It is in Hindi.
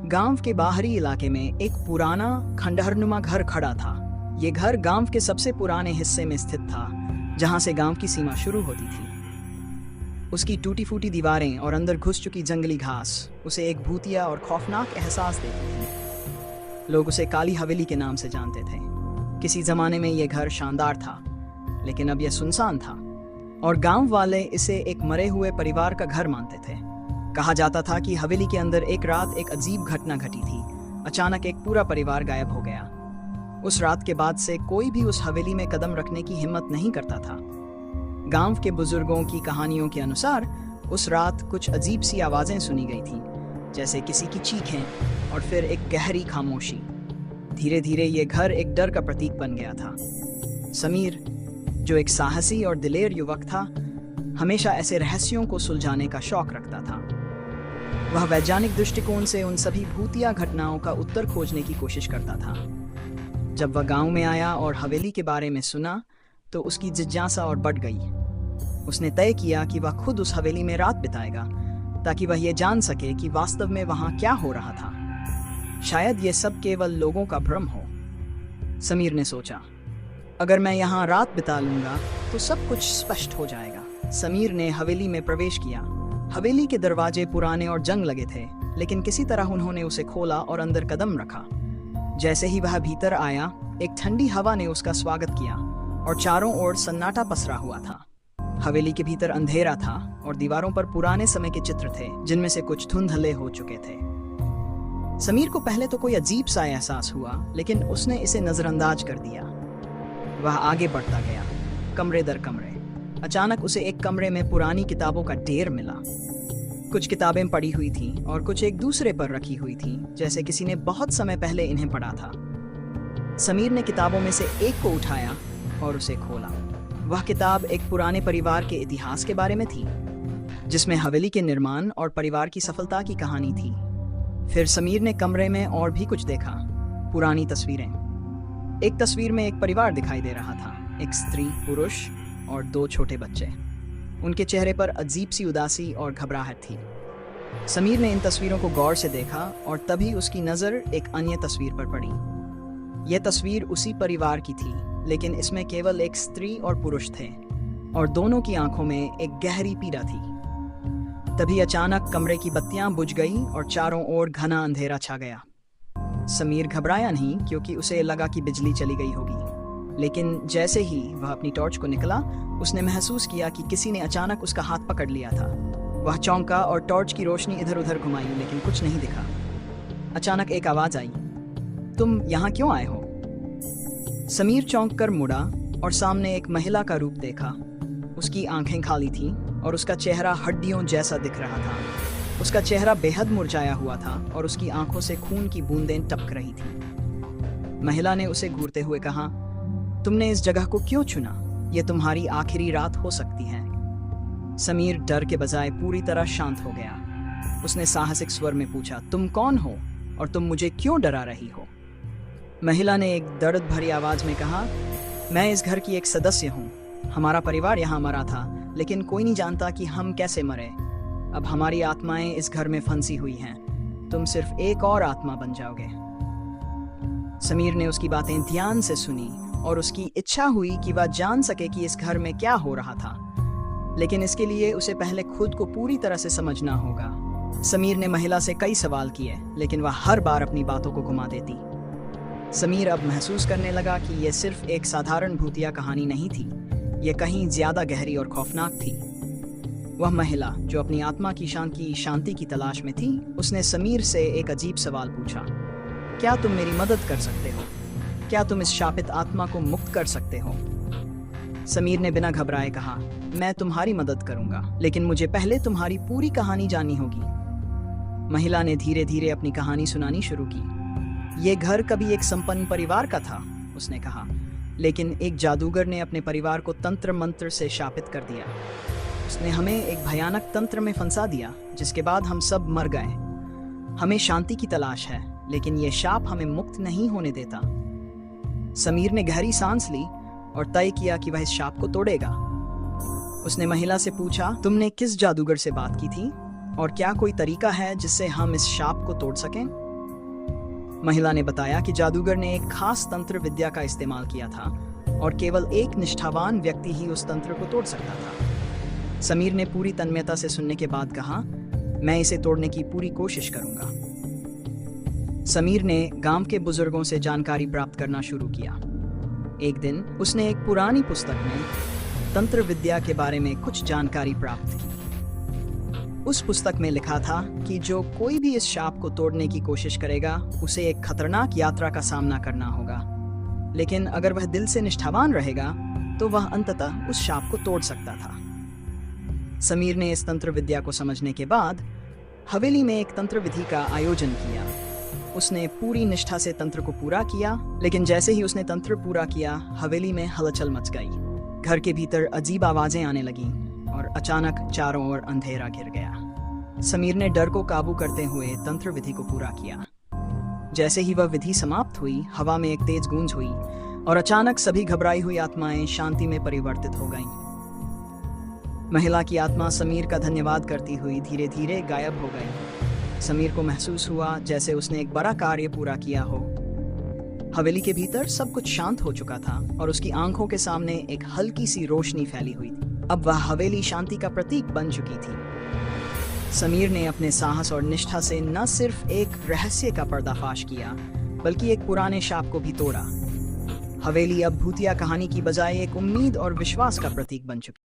गांव के बाहरी इलाके में एक पुराना खंडहरनुमा घर खड़ा था। ये घर गांव के सबसे पुराने हिस्से में स्थित था, जहां से गांव की सीमा शुरू होती थी। उसकी टूटी फूटी दीवारें और अंदर घुस चुकी जंगली घास उसे एक भूतिया और खौफनाक एहसास देती थी। लोग उसे काली हवेली के नाम से जानते थे। किसी जमाने में यह घर शानदार था, लेकिन अब यह सुनसान था और गांव वाले इसे एक मरे हुए परिवार का घर मानते थे। कहा जाता था कि हवेली के अंदर एक रात एक अजीब घटना घटी थी। अचानक एक पूरा परिवार गायब हो गया। उस रात के बाद से कोई भी उस हवेली में कदम रखने की हिम्मत नहीं करता था। गांव के बुजुर्गों की कहानियों के अनुसार उस रात कुछ अजीब सी आवाजें सुनी गई थी, जैसे किसी की चीखें और फिर एक गहरी खामोशी। धीरे धीरे ये घर एक डर का प्रतीक बन गया था। समीर, जो एक साहसी और दिलेर युवक था, हमेशा ऐसे रहस्यों को सुलझाने का शौक रखता था। वह वैज्ञानिक दृष्टिकोण से उन सभी भूतिया घटनाओं का उत्तर खोजने की कोशिश करता था। जब वह गांव में आया और हवेली के बारे में सुना, तो उसकी जिज्ञासा और बढ़ गई। उसने तय किया कि वह खुद उस हवेली में रात बिताएगा, ताकि वह यह जान सके कि वास्तव में वहां क्या हो रहा था। शायद ये सब केवल लोगों का भ्रम हो। समीर ने सोचा, अगर मैं यहाँ रात बिता लूंगा तो सब कुछ स्पष्ट हो जाएगा। समीर ने हवेली में प्रवेश किया। हवेली के दरवाजे पुराने और जंग लगे थे, लेकिन किसी तरह उन्होंने उसे खोला और अंदर कदम रखा। जैसे ही वह भीतर आया, एक ठंडी हवा ने उसका स्वागत किया और चारों ओर सन्नाटा पसरा हुआ था। हवेली के भीतर अंधेरा था और दीवारों पर पुराने समय के चित्र थे, जिनमें से कुछ धुंधले हो चुके थे। समीर को पहले तो कोई अजीब सा एहसास हुआ, लेकिन उसने इसे नजरअंदाज कर दिया। वह आगे बढ़ता गया, कमरे दर कमरे। अचानक उसे एक कमरे में पुरानी किताबों का ढेर मिला। कुछ किताबें पड़ी हुई थीं और कुछ एक दूसरे पर रखी हुई थीं, जैसे किसी ने बहुत समय पहले इन्हें पढ़ा था। समीर ने किताबों में से एक को उठाया और उसे खोला। वह किताब एक पुराने परिवार के इतिहास के बारे में थी, जिसमें हवेली के निर्माण और परिवार की सफलता की कहानी थी। फिर समीर ने कमरे में और भी कुछ देखा। पुरानी तस्वीरें। एक तस्वीर में एक परिवार दिखाई दे रहा था, एक स्त्री, पुरुष और 2 छोटे बच्चे। उनके चेहरे पर अजीब सी उदासी और घबराहट थी। समीर ने इन तस्वीरों को गौर से देखा और तभी उसकी नज़र एक अन्य तस्वीर पर पड़ी। यह तस्वीर उसी परिवार की थी, लेकिन इसमें केवल एक स्त्री और पुरुष थे और दोनों की आंखों में एक गहरी पीड़ा थी। तभी अचानक कमरे की बत्तियां बुझ गई और चारों ओर घना अंधेरा छा गया। समीर घबराया नहीं, क्योंकि उसे लगा कि बिजली चली गई होगी, लेकिन जैसे ही वह अपनी टॉर्च को निकला, उसने महसूस किया कि किसी ने अचानक उसका हाथ पकड़ लिया था। वह चौंका और टॉर्च की रोशनी इधर उधर घुमाई, लेकिन कुछ नहीं दिखा। अचानक एक आवाज आई, तुम यहाँ क्यों आए हो? समीर चौंक कर मुड़ा और सामने एक महिला का रूप देखा। उसकी आंखें खाली थीं और उसका चेहरा हड्डियों जैसा दिख रहा था। उसका चेहरा बेहद मुरझाया हुआ था और उसकी आंखों से खून की बूंदें टपक रही थीं। महिला ने उसे घूरते हुए कहा, तुमने इस जगह को क्यों चुना? यह तुम्हारी आखिरी रात हो सकती है। समीर डर के बजाय पूरी तरह शांत हो गया। उसने साहसिक स्वर में पूछा, तुम कौन हो और तुम मुझे क्यों डरा रही हो? महिला ने एक दर्द भरी आवाज में कहा, मैं इस घर की एक सदस्य हूँ। हमारा परिवार यहाँ मरा था, लेकिन कोई नहीं जानता कि हम कैसे मरे। अब हमारी आत्माएं इस घर में फंसी हुई हैं। तुम सिर्फ एक और आत्मा बन जाओगे। समीर ने उसकी बातें ध्यान से सुनी और उसकी इच्छा हुई कि वह जान सके कि इस घर में क्या हो रहा था, लेकिन इसके लिए उसे पहले खुद को पूरी तरह से समझना होगा। समीर ने महिला से कई सवाल किए, लेकिन वह हर बार अपनी बातों को घुमा देती। समीर अब महसूस करने लगा कि यह सिर्फ एक साधारण भूतिया कहानी नहीं थी, यह कहीं ज्यादा गहरी और खौफनाक थी। वह महिला, जो अपनी आत्मा की शांति की तलाश में थी, उसने समीर से एक अजीब सवाल पूछा, क्या तुम मेरी मदद कर सकते हो? क्या तुम इस शापित आत्मा को मुक्त कर सकते हो? समीर ने बिना घबराए कहा, मैं तुम्हारी मदद करूंगा, लेकिन मुझे पहले तुम्हारी पूरी कहानी जाननी होगी। महिला ने धीरे धीरे अपनी कहानी सुनानी शुरू की। यह घर कभी एक संपन्न परिवार का था, उसने कहा, लेकिन एक जादूगर ने अपने परिवार को तंत्र मंत्र से शापित कर दिया। उसने हमें एक भयानक तंत्र में फंसा दिया, जिसके बाद हम सब मर गए। हमें शांति की तलाश है, लेकिन यह शाप हमें मुक्त नहीं होने देता। समीर ने गहरी सांस ली और तय किया कि वह इस शाप को तोड़ेगा। उसने महिला से पूछा, तुमने किस जादूगर से बात की थी और क्या कोई तरीका है जिससे हम इस शाप को तोड़ सकें? महिला ने बताया कि जादूगर ने एक खास तंत्र विद्या का इस्तेमाल किया था और केवल एक निष्ठावान व्यक्ति ही उस तंत्र को तोड़ सकता था। समीर ने पूरी तन्मयता से सुनने के बाद कहा, मैं इसे तोड़ने की पूरी कोशिश करूंगा। समीर ने गांव के बुजुर्गों से जानकारी प्राप्त करना शुरू किया। एक दिन उसने एक पुरानी पुस्तक में तंत्र विद्या के बारे में कुछ जानकारी प्राप्त की। उस पुस्तक में लिखा था कि जो कोई भी इस शाप को तोड़ने की कोशिश करेगा उसे एक खतरनाक यात्रा का सामना करना होगा, लेकिन अगर वह दिल से निष्ठावान रहेगा तो वह अंततः उस शाप को तोड़ सकता था। समीर ने इस तंत्र विद्या को समझने के बाद हवेली में एक तंत्र विधि का आयोजन किया। उसने पूरी निष्ठा से तंत्र को पूरा किया, लेकिन जैसे ही उसने तंत्र पूरा किया, हवेली में हलचल मच गई। घर के भीतर अजीब आवाजें आने लगीं और अचानक चारों ओर अंधेरा घिर गया। समीर ने डर को काबू करते हुए तंत्र विधि को पूरा किया। जैसे ही वह विधि समाप्त हुई, हवा में एक तेज गूंज हुई और अचानक सभी घबराई हुई आत्माएं शांति में परिवर्तित हो गईं। महिला की आत्मा समीर का धन्यवाद करती हुई धीरे धीरे गायब हो गई। समीर को महसूस हुआ जैसे उसने एक बड़ा कार्य पूरा किया हो। हवेली के भीतर सब कुछ शांत हो चुका था और उसकी आंखों के सामने एक हल्की सी रोशनी फैली हुई थी। अब वह हवेली शांति का प्रतीक बन चुकी थी। समीर ने अपने साहस और निष्ठा से न सिर्फ एक रहस्य का पर्दाफाश किया, बल्कि एक पुराने शाप को भी तोड़ा। हवेली अब भूतिया कहानी की बजाय एक उम्मीद और विश्वास का प्रतीक बन चुकी।